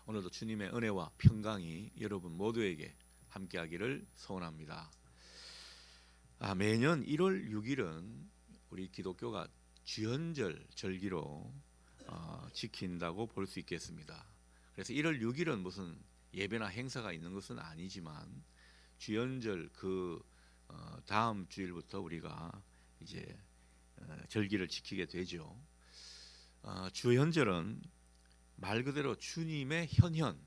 오늘도 주님의 은혜와 평강이 여러분 모두에게 함께하기를 소원합니다. 매년 1월 6일은 우리 기독교가 주연절 절기로 지킨다고 볼 수 있겠습니다. 그래서 1월 6일은 무슨 예배나 행사가 있는 것은 아니지만 주연절 다음 주일부터 우리가 이제 절기를 지키게 되죠. 주연절은 말 그대로 주님의 현현,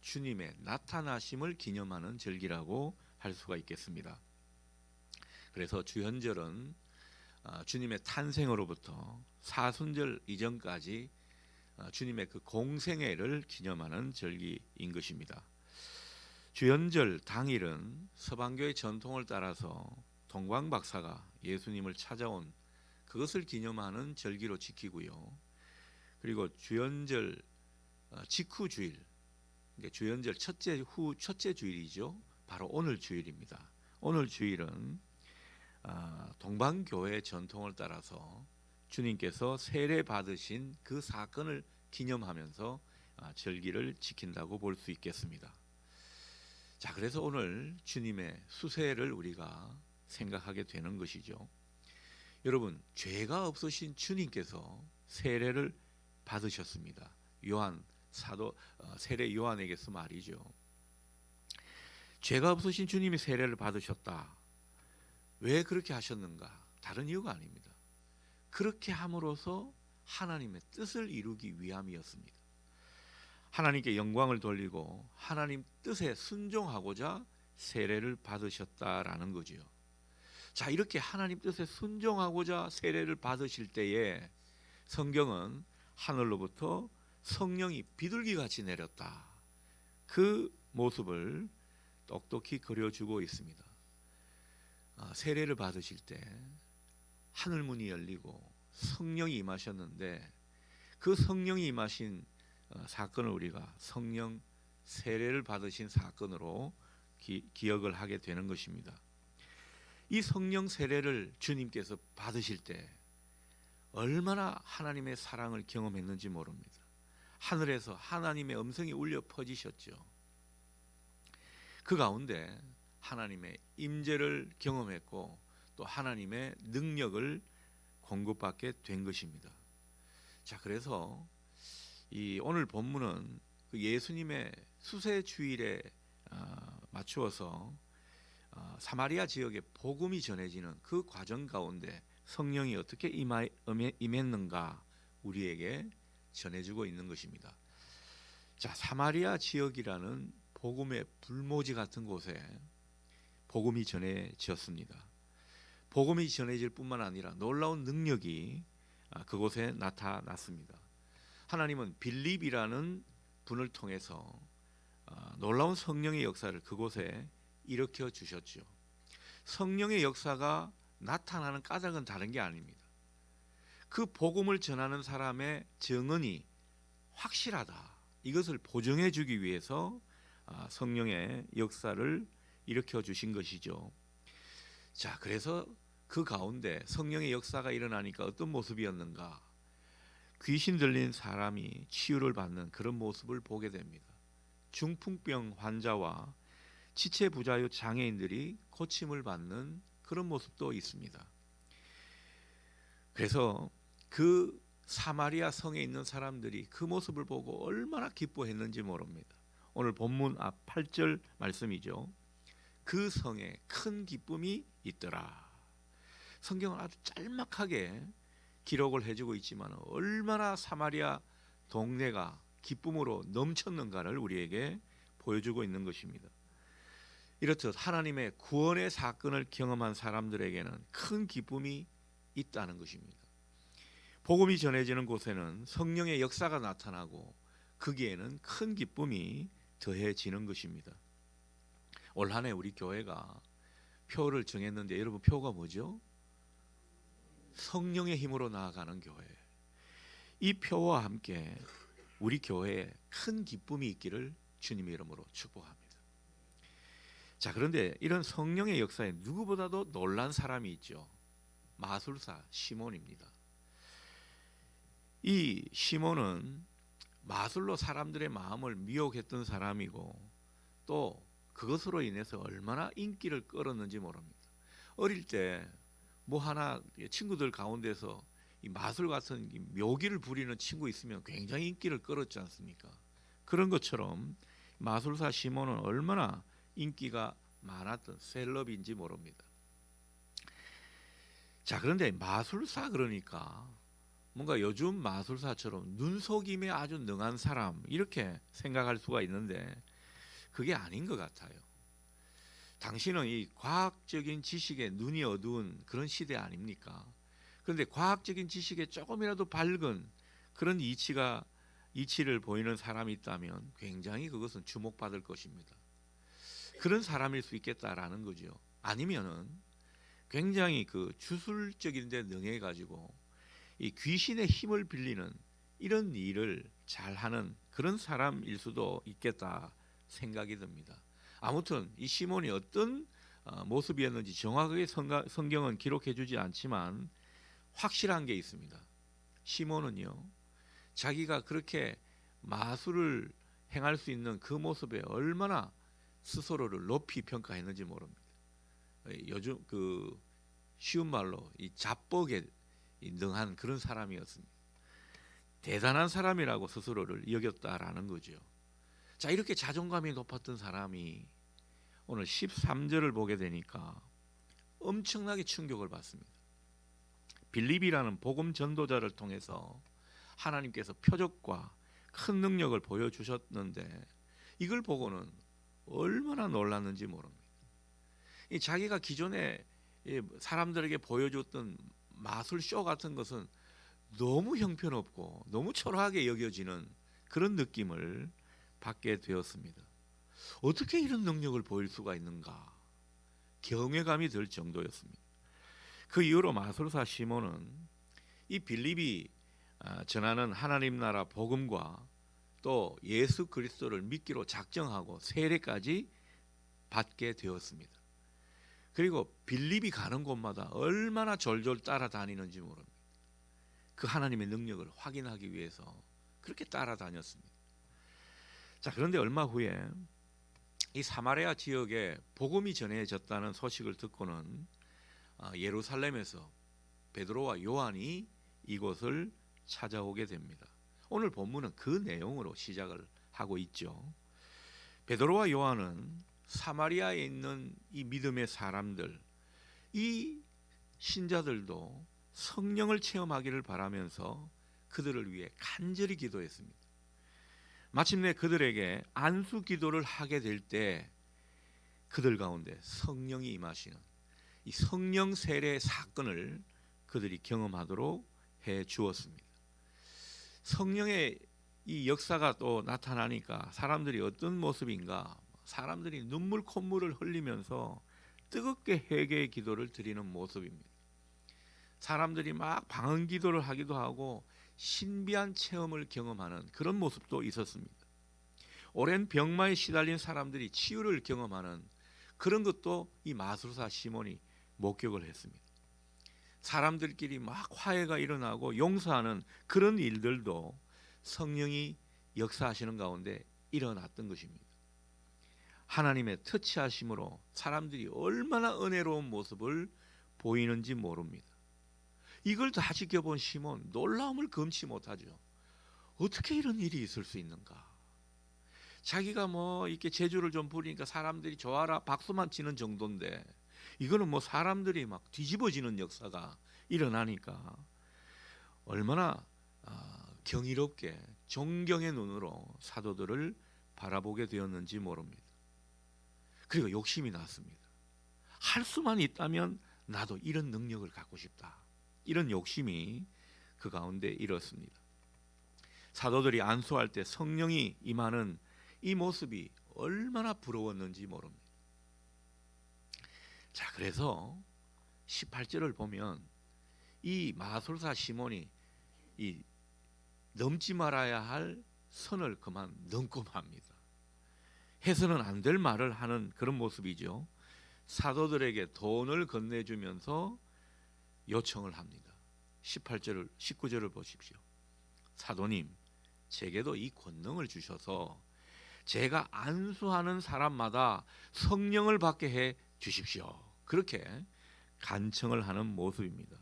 주님의 나타나심을 기념하는 절기라고 할 수가 있겠습니다. 그래서 주현절은 주님의 탄생으로부터 사순절 이전까지 주님의 그 공생애를 기념하는 절기인 것입니다. 주현절 당일은 서방교의 전통을 따라서 동방박사가 예수님을 찾아온 그것을 기념하는 절기로 지키고요. 그리고 주현절 직후 주일, 주현절 첫째 주일이죠. 바로 오늘 주일입니다. 오늘 주일은 동방교회 전통을 따라서 주님께서 세례 받으신 그 사건을 기념하면서 절기를 지킨다고 볼 수 있겠습니다. 자, 그래서 오늘 주님의 수세를 우리가 생각하게 되는 것이죠. 여러분, 죄가 없으신 주님께서 세례를 받으셨습니다. 요한 사도 세례 요한에게서 말이죠. 죄가 없으신 주님이 세례를 받으셨다. 왜 그렇게 하셨는가? 다른 이유가 아닙니다. 그렇게 함으로써 하나님의 뜻을 이루기 위함이었습니다. 하나님께 영광을 돌리고 하나님 뜻에 순종하고자 세례를 받으셨다라는 거지요. 자, 이렇게 하나님 뜻에 순종하고자 세례를 받으실 때에 성경은 하늘로부터 성령이 비둘기같이 내렸다. 그 모습을 똑똑히 그려주고 있습니다. 세례를 받으실 때 하늘문이 열리고 성령이 임하셨는데 그 성령이 임하신 사건을 우리가 성령 세례를 받으신 사건으로 기억을 하게 되는 것입니다. 이 성령 세례를 주님께서 받으실 때 얼마나 하나님의 사랑을 경험했는지 모릅니다. 하늘에서 하나님의 음성이 울려 퍼지셨죠. 그 가운데 하나님의 임재를 경험했고 또 하나님의 능력을 공급받게 된 것입니다. 자, 그래서 이 오늘 본문은 그 예수님의 수세 주일에 맞추어서 사마리아 지역에 복음이 전해지는 그 과정 가운데 성령이 어떻게 임했는가 우리에게 전해주고 있는 것입니다. 자, 사마리아 지역이라는 복음의 불모지 같은 곳에 복음이 전해졌습니다. 복음이 전해질 뿐만 아니라 놀라운 능력이 그곳에 나타났습니다. 하나님은 빌립이라는 분을 통해서 놀라운 성령의 역사를 그곳에 일으켜 주셨죠. 성령의 역사가 나타나는 까닭은 다른 게 아닙니다. 그 복음을 전하는 사람의 증언이 확실하다. 이것을 보증해 주기 위해서 성령의 역사를 일으켜 주신 것이죠. 자, 그래서 그 가운데 성령의 역사가 일어나니까 어떤 모습이었는가? 귀신 들린 사람이 치유를 받는 그런 모습을 보게 됩니다. 중풍병 환자와 지체부자요 장애인들이 고침을 받는 그런 모습도 있습니다. 그래서 그 사마리아 성에 있는 사람들이 그 모습을 보고 얼마나 기뻐했는지 모릅니다. 오늘 본문 앞 8절 말씀이죠. 그 성에 큰 기쁨이 있더라. 성경은 아주 짤막하게 기록을 해주고 있지만 얼마나 사마리아 동네가 기쁨으로 넘쳤는가를 우리에게 보여주고 있는 것입니다. 이렇듯 하나님의 구원의 사건을 경험한 사람들에게는 큰 기쁨이 있다는 것입니다. 복음이 전해지는 곳에는 성령의 역사가 나타나고 거기에는 큰 기쁨이 더해지는 것입니다. 올 한 해 우리 교회가 표를 정했는데 여러분 표가 뭐죠? 성령의 힘으로 나아가는 교회. 이 표와 함께 우리 교회에 큰 기쁨이 있기를 주님의 이름으로 축복합니다. 자, 그런데 이런 성령의 역사에 누구보다도 놀란 사람이 있죠. 마술사 시몬입니다. 이 시몬은 마술로 사람들의 마음을 미혹했던 사람이고 또 그것으로 인해서 얼마나 인기를 끌었는지 모릅니다. 어릴 때 뭐 하나 친구들 가운데서 이 마술 같은 이 묘기를 부리는 친구 있으면 굉장히 인기를 끌었지 않습니까? 그런 것처럼 마술사 시몬은 얼마나 인기가 많았던 셀럽인지 모릅니다. 자, 그런데 마술사 그러니까 뭔가 요즘 마술사처럼 눈속임에 아주 능한 사람 이렇게 생각할 수가 있는데 그게 아닌 것 같아요. 당신은 이 과학적인 지식에 눈이 어두운 그런 시대 아닙니까? 그런데 과학적인 지식에 조금이라도 밝은 그런 이치를 보이는 사람이 있다면 굉장히 그것은 주목받을 것입니다. 그런 사람일 수 있겠다라는 거죠. 아니면은 굉장히 그 주술적인 데 능해 가지고 이 귀신의 힘을 빌리는 이런 일을 잘하는 그런 사람일 수도 있겠다 생각이 듭니다. 아무튼 이 시몬이 어떤 모습이었는지 정확하게 성경은 기록해 주지 않지만 확실한 게 있습니다. 시몬은요, 자기가 그렇게 마술을 행할 수 있는 그 모습에 얼마나 스스로를 높이 평가했는지 모릅니다. 요즘 그 쉬운 말로 이 자뻑에 능한 그런 사람이었습니다. 대단한 사람이라고 스스로를 여겼다라는 거죠. 자, 이렇게 자존감이 높았던 사람이 오늘 13절을 보게 되니까 엄청나게 충격을 받습니다. 빌립이라는 복음 전도자를 통해서 하나님께서 표적과 큰 능력을 보여주셨는데 이걸 보고는 얼마나 놀랐는지 모릅니다. 자기가 기존에 사람들에게 보여줬던 마술쇼 같은 것은 너무 형편없고 너무 초라하게 여겨지는 그런 느낌을 받게 되었습니다. 어떻게 이런 능력을 보일 수가 있는가? 경외감이 들 정도였습니다. 그 이후로 마술사 시몬은 이 빌립이 전하는 하나님 나라 복음과 또 예수 그리스도를 믿기로 작정하고 세례까지 받게 되었습니다. 그리고 빌립이 가는 곳마다 얼마나 졸졸 따라다니는지 모릅니다. 그 하나님의 능력을 확인하기 위해서 그렇게 따라다녔습니다. 자, 그런데 얼마 후에 이 사마리아 지역에 복음이 전해졌다는 소식을 듣고는 예루살렘에서 베드로와 요한이 이곳을 찾아오게 됩니다. 오늘 본문은 그 내용으로 시작을 하고 있죠. 베드로와 요한은 사마리아에 있는 이 믿음의 사람들, 이 신자들도 성령을 체험하기를 바라면서 그들을 위해 간절히 기도했습니다. 마침내 그들에게 안수 기도를 하게 될 때 그들 가운데 성령이 임하시는 이 성령 세례 사건을 그들이 경험하도록 해 주었습니다. 성령의 이 역사가 또 나타나니까 사람들이 어떤 모습인가? 사람들이 눈물 콧물을 흘리면서 뜨겁게 회개의 기도를 드리는 모습입니다. 사람들이 막 방언 기도를 하기도 하고 신비한 체험을 경험하는 그런 모습도 있었습니다. 오랜 병마에 시달린 사람들이 치유를 경험하는 그런 것도 이 마술사 시몬이 목격을 했습니다. 사람들끼리 막 화해가 일어나고 용서하는 그런 일들도 성령이 역사하시는 가운데 일어났던 것입니다. 하나님의 터치하심으로 사람들이 얼마나 은혜로운 모습을 보이는지 모릅니다. 이걸 다 지켜본 시몬 놀라움을 금치 못하죠. 어떻게 이런 일이 있을 수 있는가? 자기가 뭐 이렇게 재주를 좀 부리니까 사람들이 좋아라 박수만 치는 정도인데 이거는 뭐 사람들이 막 뒤집어지는 역사가 일어나니까 얼마나 경이롭게 존경의 눈으로 사도들을 바라보게 되었는지 모릅니다. 그리고 욕심이 났습니다. 할 수만 있다면 나도 이런 능력을 갖고 싶다. 이런 욕심이 그 가운데 일었습니다. 사도들이 안수할 때 성령이 임하는 이 모습이 얼마나 부러웠는지 모릅니다. 자, 그래서 18절을 보면 이 마술사 시몬이 이 넘지 말아야 할 선을 그만 넘고 맙니다. 해서는 안 될 말을 하는 그런 모습이죠. 사도들에게 돈을 건네주면서 요청을 합니다. 19절을 보십시오. 사도님, 제게도 이 권능을 주셔서 제가 안수하는 사람마다 성령을 받게 해 주십시오. 그렇게 간청을 하는 모습입니다.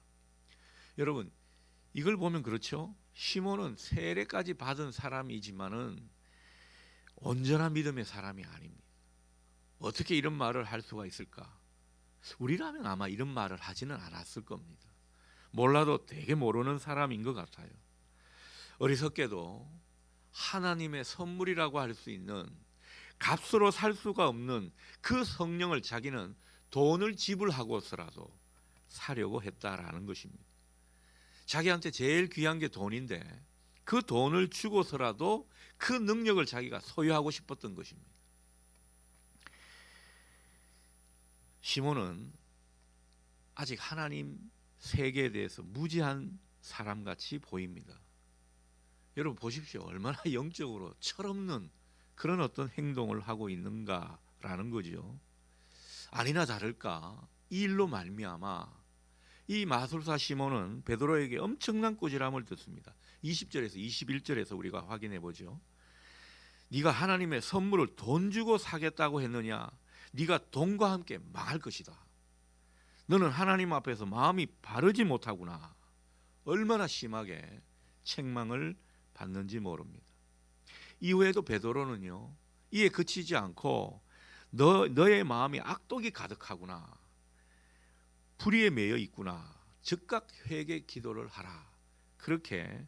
여러분, 이걸 보면 그렇죠? 시몬은 세례까지 받은 사람이지만은 온전한 믿음의 사람이 아닙니다. 어떻게 이런 말을 할 수가 있을까? 우리라면 아마 이런 말을 하지는 않았을 겁니다. 몰라도 되게 모르는 사람인 것 같아요. 어리석게도 하나님의 선물이라고 할 수 있는 값으로 살 수가 없는 그 성령을 자기는 돈을 지불하고서라도 사려고 했다라는 것입니다. 자기한테 제일 귀한 게 돈인데 그 돈을 주고서라도 그 능력을 자기가 소유하고 싶었던 것입니다. 시몬은 아직 하나님 세계에 대해서 무지한 사람같이 보입니다. 여러분 보십시오. 얼마나 영적으로 철없는 그런 어떤 행동을 하고 있는가라는 거죠. 아니나 다를까 이 일로 말미암아 이 마술사 시몬은 베드로에게 엄청난 꾸지람을 듣습니다. 20절에서 21절에서 우리가 확인해 보죠. 네가 하나님의 선물을 돈 주고 사겠다고 했느냐? 네가 돈과 함께 망할 것이다. 너는 하나님 앞에서 마음이 바르지 못하구나. 얼마나 심하게 책망을 받는지 모릅니다. 이후에도 베드로는요, 이에 그치지 않고 너의 마음이 악독이 가득하구나. 불의에 매여 있구나. 즉각 회개 기도를 하라. 그렇게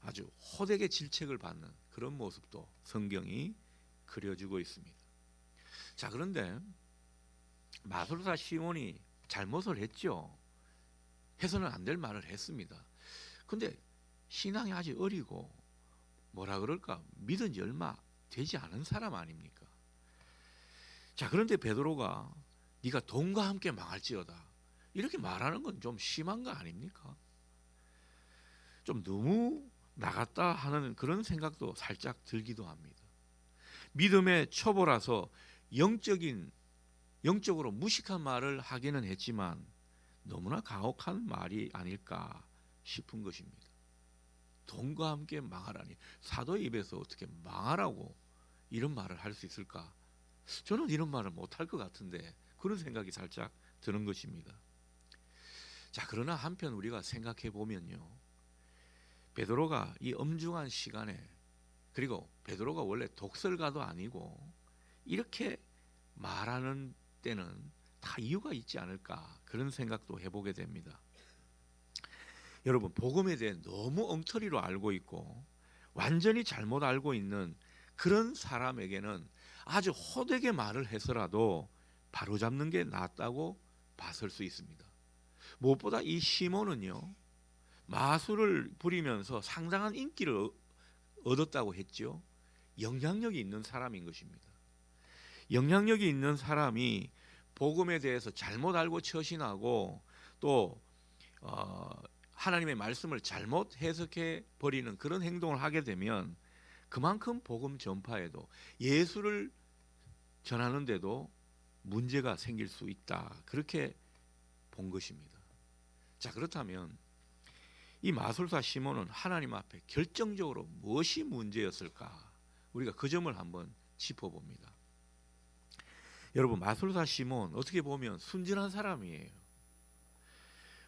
아주 호되게 질책을 받는 그런 모습도 성경이 그려주고 있습니다. 자, 그런데 마술사 시몬이 잘못을 했죠. 해서는 안 될 말을 했습니다. 근데 신앙이 아직 어리고 뭐라 그럴까? 믿은 지 얼마 되지 않은 사람 아닙니까? 자, 그런데 베드로가 네가 돈과 함께 망할지어다. 이렇게 말하는 건 좀 심한 거 아닙니까? 좀 너무 나갔다 하는 그런 생각도 살짝 들기도 합니다. 믿음의 초보라서 영적으로 무식한 말을 하기는 했지만 너무나 가혹한 말이 아닐까 싶은 것입니다. 돈과 함께 망하라니, 사도의 입에서 어떻게 망하라고 이런 말을 할 수 있을까? 저는 이런 말을 못할 것 같은데 그런 생각이 살짝 드는 것입니다. 자, 그러나 한편 우리가 생각해 보면요, 베드로가 이 엄중한 시간에, 그리고 베드로가 원래 독설가도 아니고 이렇게 말하는 때는 다 이유가 있지 않을까, 그런 생각도 해보게 됩니다. 여러분, 복음에 대해 너무 엉터리로 알고 있고 완전히 잘못 알고 있는 그런 사람에게는 아주 호되게 말을 해서라도 바로잡는 게 낫다고 봤을 수 있습니다. 무엇보다 이 시몬은요, 마술을 부리면서 상당한 인기를 얻었다고 했죠. 영향력이 있는 사람인 것입니다. 영향력이 있는 사람이 복음에 대해서 잘못 알고 처신하고 또 하나님의 말씀을 잘못 해석해 버리는 그런 행동을 하게 되면 그만큼 복음 전파에도, 예수를 전하는데도 문제가 생길 수 있다, 그렇게 본 것입니다. 자, 그렇다면 이 마술사 시몬은 하나님 앞에 결정적으로 무엇이 문제였을까? 우리가 그 점을 한번 짚어봅니다. 여러분, 마술사 시몬 어떻게 보면 순진한 사람이에요.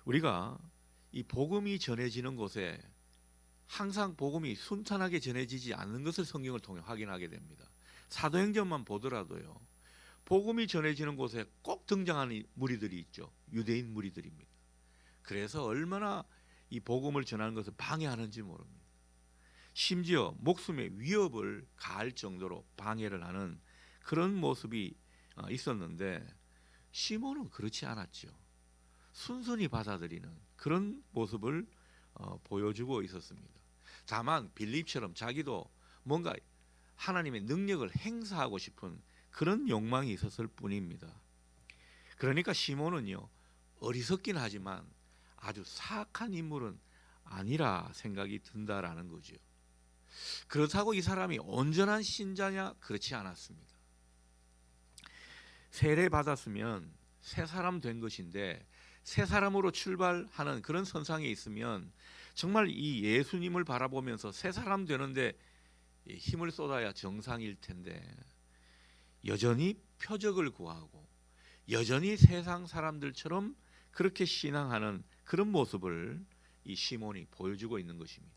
우리가 이 복음이 전해지는 곳에 항상 복음이 순탄하게 전해지지 않는 것을 성경을 통해 확인하게 됩니다. 사도행전만 보더라도요, 복음이 전해지는 곳에 꼭 등장하는 무리들이 있죠. 유대인 무리들입니다. 그래서 얼마나 이 복음을 전하는 것을 방해하는지 모릅니다. 심지어 목숨의 위협을 가할 정도로 방해를 하는 그런 모습이 있었는데 시몬은 그렇지 않았죠. 순순히 받아들이는 그런 모습을 보여주고 있었습니다. 다만 빌립처럼 자기도 뭔가 하나님의 능력을 행사하고 싶은 그런 욕망이 있었을 뿐입니다. 그러니까 시몬은요, 어리석긴 하지만 아주 사악한 인물은 아니라 생각이 든다라는 거죠. 그렇다고 이 사람이 온전한 신자냐? 그렇지 않았습니다. 세례 받았으면 새 사람 된 것인데 새 사람으로 출발하는 그런 선상에 있으면 정말 이 예수님을 바라보면서 새 사람 되는데 힘을 쏟아야 정상일 텐데 여전히 표적을 구하고 여전히 세상 사람들처럼 그렇게 신앙하는 그런 모습을 이 시몬이 보여주고 있는 것입니다.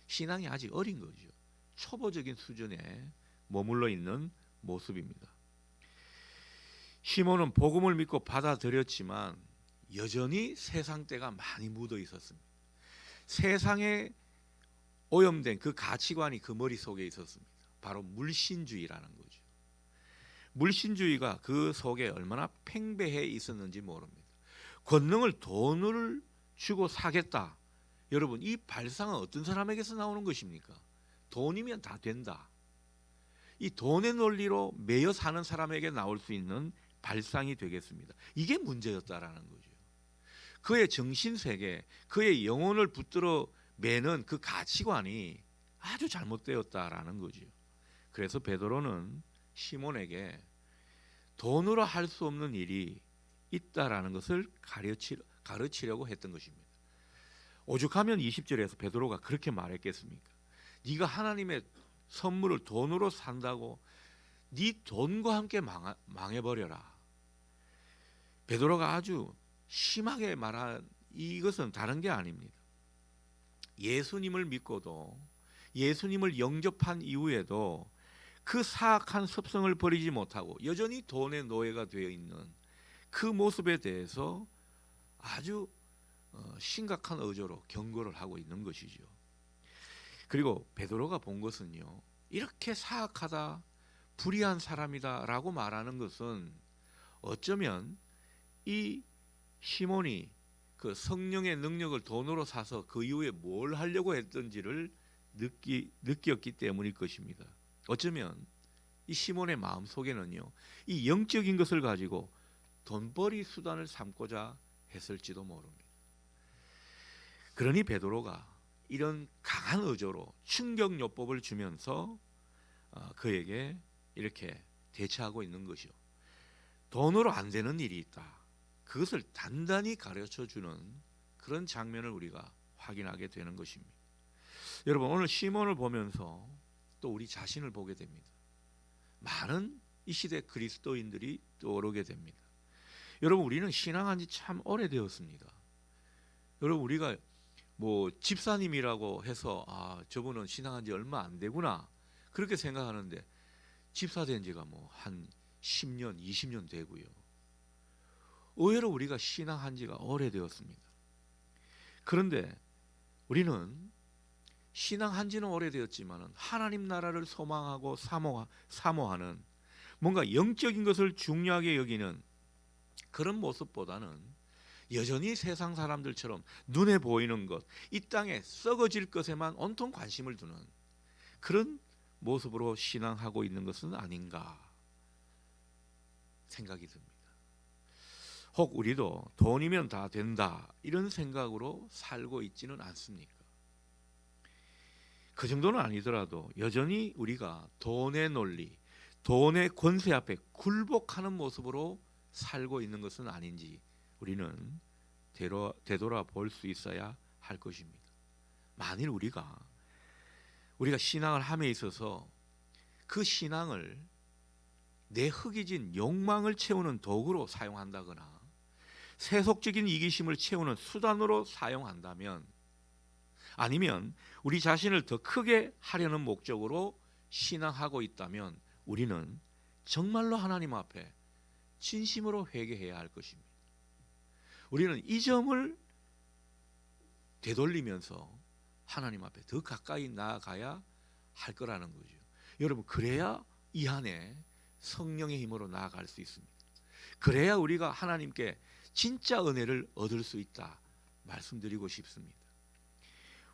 신앙이 아직 어린 거죠. 초보적인 수준에 머물러 있는 모습입니다. 시몬은 복음을 믿고 받아들였지만 여전히 세상 때가 많이 묻어 있었습니다. 세상에 오염된 그 가치관이 그 머릿속에 있었습니다. 바로 물신주의라는 거죠. 물신주의가 그 속에 얼마나 팽배해 있었는지 모릅니다. 권능을 돈을 주고 사겠다. 여러분, 이 발상은 어떤 사람에게서 나오는 것입니까? 돈이면 다 된다. 이 돈의 논리로 매여 사는 사람에게 나올 수 있는 발상이 되겠습니다. 이게 문제였다라는 거죠. 그의 정신세계, 그의 영혼을 붙들어 매는 그 가치관이 아주 잘못되었다라는 거죠. 그래서 베드로는 시몬에게 돈으로 할 수 없는 일이 있다라는 것을 가르치려고 했던 것입니다. 오죽하면 20절에서 베드로가 그렇게 말했겠습니까? 네가 하나님의 선물을 돈으로 산다고 네 돈과 함께 망해버려라. 베드로가 아주 심하게 말한 이것은 다른 게 아닙니다. 예수님을 믿고도 예수님을 영접한 이후에도 그 사악한 습성을 버리지 못하고 여전히 돈의 노예가 되어 있는 그 모습에 대해서 아주 심각한 어조로 경고를 하고 있는 것이죠. 그리고 베드로가 본 것은요, 이렇게 사악하다, 불의한 사람이다라고 말하는 것은 어쩌면 이 시몬이 그 성령의 능력을 돈으로 사서 그 이후에 뭘 하려고 했던지를 느꼈기 때문일 것입니다. 어쩌면 이 시몬의 마음 속에는요, 이 영적인 것을 가지고 돈벌이 수단을 삼고자 했을지도 모릅니다. 그러니 베드로가 이런 강한 어조로 충격요법을 주면서 그에게 이렇게 대처하고 있는 것이요. 돈으로 안 되는 일이 있다. 그것을 단단히 가르쳐주는 그런 장면을 우리가 확인하게 되는 것입니다. 여러분, 오늘 시몬을 보면서 또 우리 자신을 보게 됩니다. 많은 이 시대 그리스도인들이 떠오르게 됩니다. 여러분, 우리는 신앙한 지 참 오래되었습니다. 여러분, 우리가 뭐 집사님이라고 해서 저분은 신앙한 지 얼마 안 되구나 그렇게 생각하는데 집사 된 지가 뭐 한 10년, 20년 되고요. 의외로 우리가 신앙한 지가 오래되었습니다. 그런데 우리는 신앙한 지는 오래되었지만 하나님 나라를 소망하고 사모하는 뭔가 영적인 것을 중요하게 여기는 그런 모습보다는 여전히 세상 사람들처럼 눈에 보이는 것, 이 땅에 썩어질 것에만 온통 관심을 두는 그런 모습으로 신앙하고 있는 것은 아닌가 생각이 듭니다. 혹 우리도 돈이면 다 된다 이런 생각으로 살고 있지는 않습니까? 그 정도는 아니더라도 여전히 우리가 돈의 논리, 돈의 권세 앞에 굴복하는 모습으로 살고 있는 것은 아닌지 우리는 되돌아볼 수 있어야 할 것입니다. 만일 우리가 신앙을 함에 있어서 그 신앙을 내 흑이진 욕망을 채우는 도구로 사용한다거나 세속적인 이기심을 채우는 수단으로 사용한다면, 아니면 우리 자신을 더 크게 하려는 목적으로 신앙하고 있다면 우리는 정말로 하나님 앞에 진심으로 회개해야 할 것입니다. 우리는 이 점을 되돌리면서 하나님 앞에 더 가까이 나아가야 할 거라는 거죠. 여러분, 그래야 이 안에 성령의 힘으로 나아갈 수 있습니다. 그래야 우리가 하나님께 진짜 은혜를 얻을 수 있다 말씀드리고 싶습니다.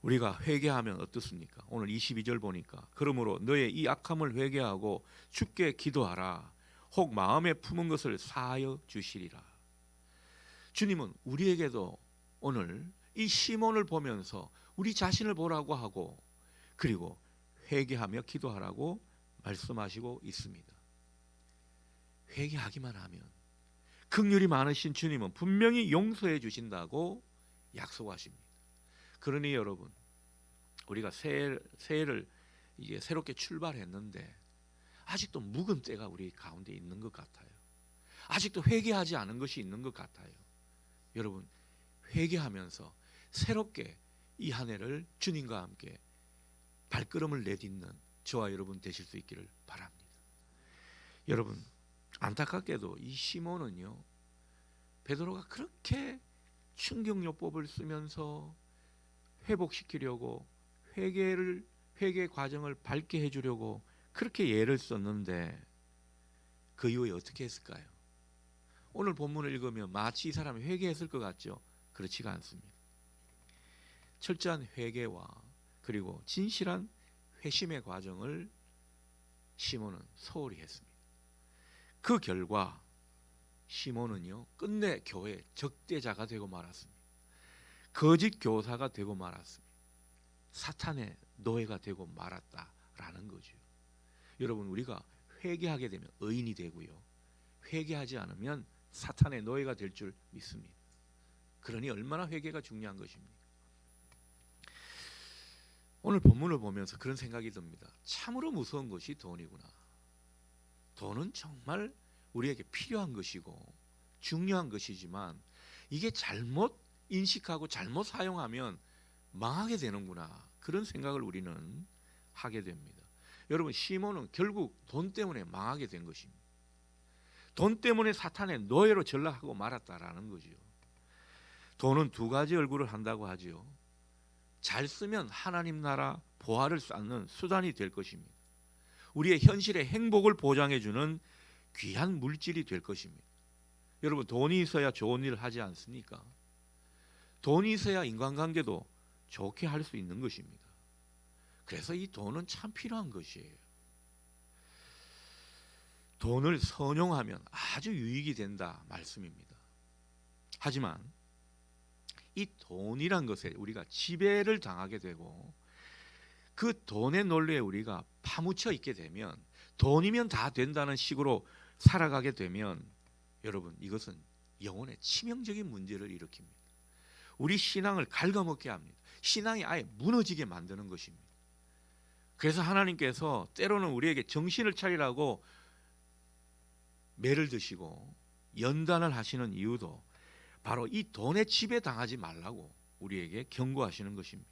우리가 회개하면 어떻습니까? 오늘 22절 보니까 그러므로 너의 이 악함을 회개하고 주께 기도하라. 혹 마음에 품은 것을 사하여 주시리라. 주님은 우리에게도 오늘 이 시몬을 보면서 우리 자신을 보라고 하고 그리고 회개하며 기도하라고 말씀하시고 있습니다. 회개하기만 하면 긍휼이 많으신 주님은 분명히 용서해 주신다고 약속하십니다. 그러니 여러분, 우리가 새해를 이게 새롭게 출발했는데 아직도 묵은 때가 우리 가운데 있는 것 같아요. 아직도 회개하지 않은 것이 있는 것 같아요. 여러분, 회개하면서 새롭게 이 한 해를 주님과 함께 발걸음을 내딛는 저와 여러분 되실 수 있기를 바랍니다. 여러분, 안타깝게도 이 시몬은요, 베드로가 그렇게 충격요법을 쓰면서 회복시키려고 회개 과정을 밝게 해주려고 그렇게 예를 썼는데 그 이후에 어떻게 했을까요? 오늘 본문을 읽으면 마치 이 사람이 회개했을 것 같죠? 그렇지가 않습니다. 철저한 회개와 그리고 진실한 회심의 과정을 시몬은 소홀히 했습니다. 그 결과 시몬은요, 끝내 교회 적대자가 되고 말았습니다. 거짓 교사가 되고 말았습니다. 사탄의 노예가 되고 말았다라는 거죠. 여러분, 우리가 회개하게 되면 의인이 되고요, 회개하지 않으면 사탄의 노예가 될 줄 믿습니다. 그러니 얼마나 회개가 중요한 것입니까? 오늘 본문을 보면서 그런 생각이 듭니다. 참으로 무서운 것이 돈이구나. 돈은 정말 우리에게 필요한 것이고 중요한 것이지만 이게 잘못 인식하고 잘못 사용하면 망하게 되는구나, 그런 생각을 우리는 하게 됩니다. 여러분, 시몬은 결국 돈 때문에 망하게 된 것입니다. 돈 때문에 사탄의 노예로 전락하고 말았다라는 거죠. 돈은 두 가지 얼굴을 한다고 하죠. 잘 쓰면 하나님 나라 보화를 쌓는 수단이 될 것입니다. 우리의 현실의 행복을 보장해주는 귀한 물질이 될 것입니다. 여러분, 돈이 있어야 좋은 일을 하지 않습니까? 돈이 있어야 인간관계도 좋게 할 수 있는 것입니다. 그래서 이 돈은 참 필요한 것이에요. 돈을 선용하면 아주 유익이 된다 말씀입니다. 하지만 이 돈이란 것에 우리가 지배를 당하게 되고 그 돈의 논리에 우리가 파묻혀 있게 되면, 돈이면 다 된다는 식으로 살아가게 되면 여러분, 이것은 영혼의 치명적인 문제를 일으킵니다. 우리 신앙을 갉아먹게 합니다. 신앙이 아예 무너지게 만드는 것입니다. 그래서 하나님께서 때로는 우리에게 정신을 차리라고 매를 드시고 연단을 하시는 이유도 바로 이 돈에 지배당하지 말라고 우리에게 경고하시는 것입니다.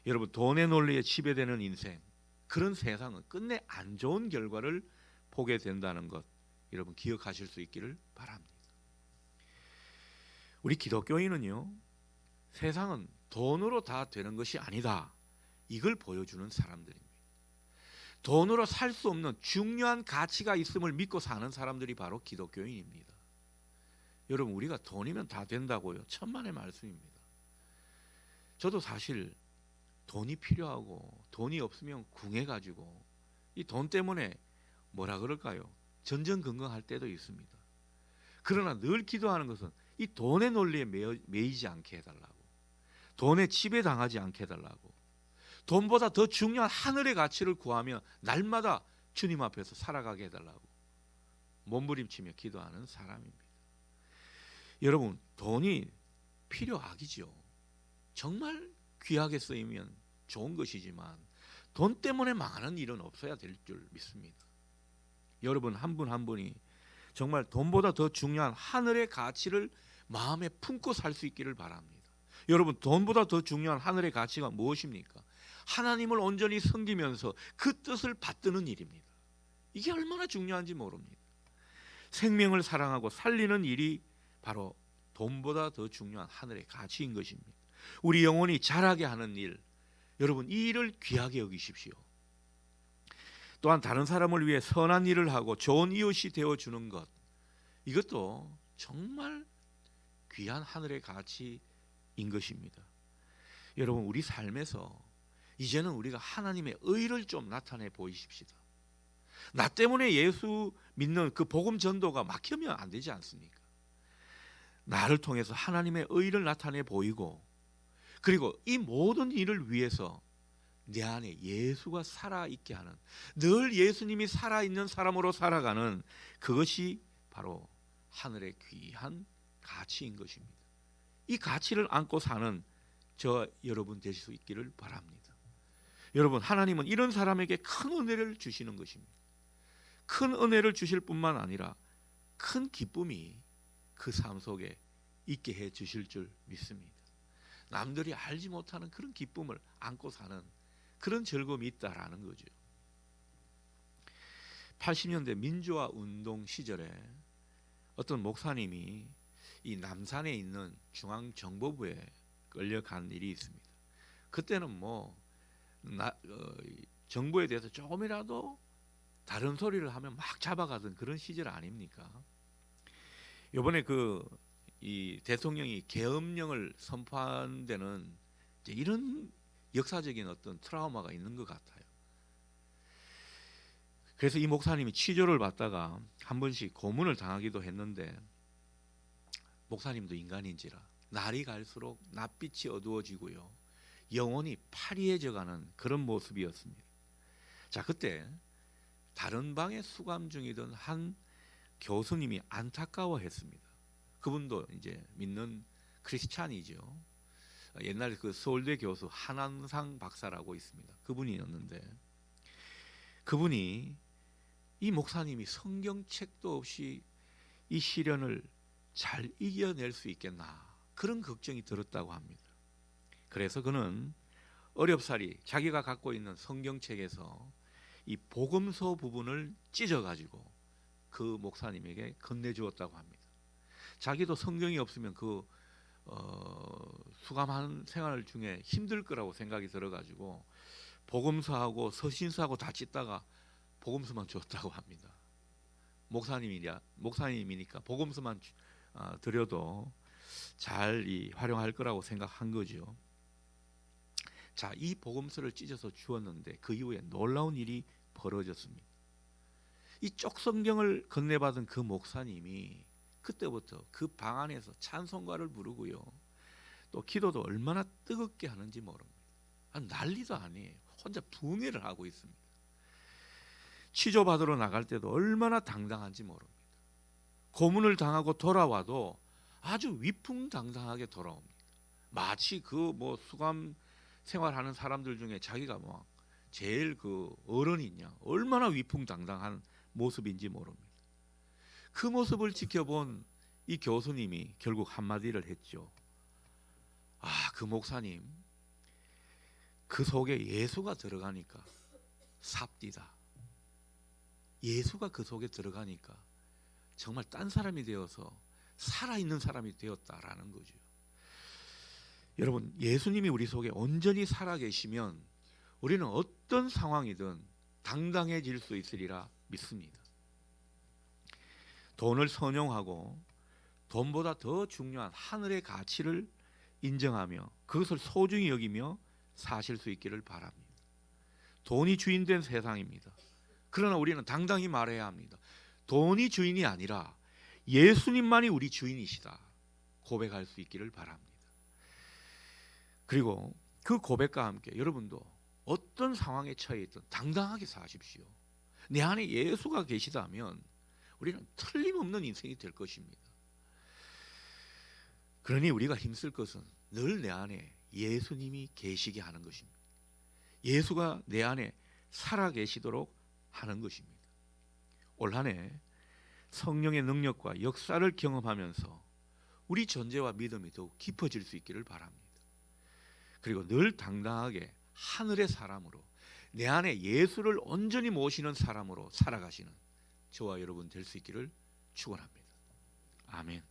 여러분, 돈의 논리에 지배되는 인생, 그런 세상은 끝내 안 좋은 결과를 보게 된다는 것, 여러분 기억하실 수 있기를 바랍니다. 우리 기독교인은요, 세상은 돈으로 다 되는 것이 아니다, 이걸 보여주는 사람들입니다. 돈으로 살 수 없는 중요한 가치가 있음을 믿고 사는 사람들이 바로 기독교인입니다. 여러분, 우리가 돈이면 다 된다고요? 천만의 말씀입니다. 저도 사실 돈이 필요하고 돈이 없으면 궁해가지고 이 돈 때문에 뭐라 그럴까요? 전전긍긍할 때도 있습니다. 그러나 늘 기도하는 것은 이 돈의 논리에 매이지 않게 해달라고, 돈에 지배당하지 않게 해달라고, 돈보다 더 중요한 하늘의 가치를 구하며 날마다 주님 앞에서 살아가게 해달라고 몸부림치며 기도하는 사람입니다. 여러분, 돈이 필요하기죠. 정말 귀하게 쓰이면 좋은 것이지만 돈 때문에 망하는 일은 없어야 될 줄 믿습니다. 여러분, 한 분 한 분이 정말 돈보다 더 중요한 하늘의 가치를 마음에 품고 살 수 있기를 바랍니다. 여러분, 돈보다 더 중요한 하늘의 가치가 무엇입니까? 하나님을 온전히 섬기면서 그 뜻을 받드는 일입니다. 이게 얼마나 중요한지 모릅니다. 생명을 사랑하고 살리는 일이 바로 돈보다 더 중요한 하늘의 가치인 것입니다. 우리 영혼이 자라게 하는 일, 여러분 이 일을 귀하게 여기십시오. 또한 다른 사람을 위해 선한 일을 하고 좋은 이웃이 되어주는 것, 이것도 정말 귀한 하늘의 가치인 것입니다. 여러분, 우리 삶에서 이제는 우리가 하나님의 의를 좀 나타내 보이십시다. 나 때문에 예수 믿는 그 복음 전도가 막히면 안 되지 않습니까? 나를 통해서 하나님의 의를 나타내 보이고, 그리고 이 모든 일을 위해서 내 안에 예수가 살아있게 하는, 늘 예수님이 살아있는 사람으로 살아가는, 그것이 바로 하늘의 귀한 가치인 것입니다. 이 가치를 안고 사는 저 여러분 되실 수 있기를 바랍니다. 여러분, 하나님은 이런 사람에게 큰 은혜를 주시는 것입니다. 큰 은혜를 주실 뿐만 아니라 큰 기쁨이 그 삶 속에 있게 해 주실 줄 믿습니다. 남들이 알지 못하는 그런 기쁨을 안고 사는 그런 즐거움이 있다라는 거죠. 80년대 민주화 운동 시절에 어떤 목사님이 이 남산에 있는 중앙정보부에 끌려간 일이 있습니다. 그때는 정부에 대해서 조금이라도 다른 소리를 하면 막 잡아가던 그런 시절 아닙니까? 이번에 이 대통령이 계엄령을 선포한 데는 이제 이런 역사적인 어떤 트라우마가 있는 것 같아요. 그래서 이 목사님이 치조를 받다가 한 번씩 고문을 당하기도 했는데, 목사님도 인간인지라 날이 갈수록 낯빛이 어두워지고요, 영혼이 파리해져가는 그런 모습이었습니다. 자, 그때 다른 방에 수감 중이던 한 교수님이 안타까워했습니다. 그분도 이제 믿는 크리스찬이죠. 옛날에 그 서울대 교수 한한상 박사라고 있습니다. 그분이었는데, 그분이 이 목사님이 성경책도 없이 이 시련을 잘 이겨낼 수 있겠나, 그런 걱정이 들었다고 합니다. 그래서 그는 어렵사리 자기가 갖고 있는 성경책에서 이 복음서 부분을 찢어가지고 그 목사님에게 건네주었다고 합니다. 자기도 성경이 없으면 수감하는 생활 중에 힘들 거라고 생각이 들어가지고 복음서하고 서신서하고 다 찢다가 복음서만 줬다고 합니다. 목사님이니까 복음서만 드려도 잘 활용할 거라고 생각한 거죠. 자, 이 복음서를 찢어서 주었는데 그 이후에 놀라운 일이 벌어졌습니다. 이 쪽성경을 건네받은 그 목사님이 그때부터 그 방 안에서 찬송가를 부르고요, 또 기도도 얼마나 뜨겁게 하는지 모릅니다. 난리도 아니에요. 혼자 붕해를 하고 있습니다. 치조받으러 나갈 때도 얼마나 당당한지 모릅니다. 고문을 당하고 돌아와도 아주 위풍당당하게 돌아옵니다. 마치 수감 생활하는 사람들 중에 자기가 제일 어른이냐, 얼마나 위풍당당한 모습인지 모릅니다. 그 모습을 지켜본 이 교수님이 결국 한마디를 했죠. 그 목사님, 그 속에 예수가 들어가니까 삽디다. 예수가 그 속에 들어가니까 정말 딴 사람이 되어서 살아있는 사람이 되었다라는 거죠. 여러분, 예수님이 우리 속에 온전히 살아계시면 우리는 어떤 상황이든 당당해질 수 있으리라 믿습니다. 돈을 선용하고 돈보다 더 중요한 하늘의 가치를 인정하며 그것을 소중히 여기며 사실 수 있기를 바랍니다. 돈이 주인된 세상입니다. 그러나 우리는 당당히 말해야 합니다. 돈이 주인이 아니라 예수님만이 우리 주인이시다 고백할 수 있기를 바랍니다. 그리고 그 고백과 함께 여러분도 어떤 상황에 처해 있든 당당하게 사십시오. 내 안에 예수가 계시다면 우리는 틀림없는 인생이 될 것입니다. 그러니 우리가 힘쓸 것은 늘 내 안에 예수님이 계시게 하는 것입니다. 예수가 내 안에 살아계시도록 하는 것입니다. 올 한 해 성령의 능력과 역사를 경험하면서 우리 존재와 믿음이 더욱 깊어질 수 있기를 바랍니다. 그리고 늘 당당하게 하늘의 사람으로, 내 안에 예수를 온전히 모시는 사람으로 살아가시는 저와 여러분 될 수 있기를 축원합니다. 아멘.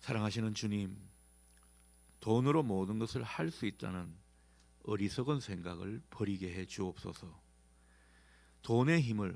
사랑하시는 주님, 돈으로 모든 것을 할 수 있다는 어리석은 생각을 버리게 해 주옵소서. 돈의 힘을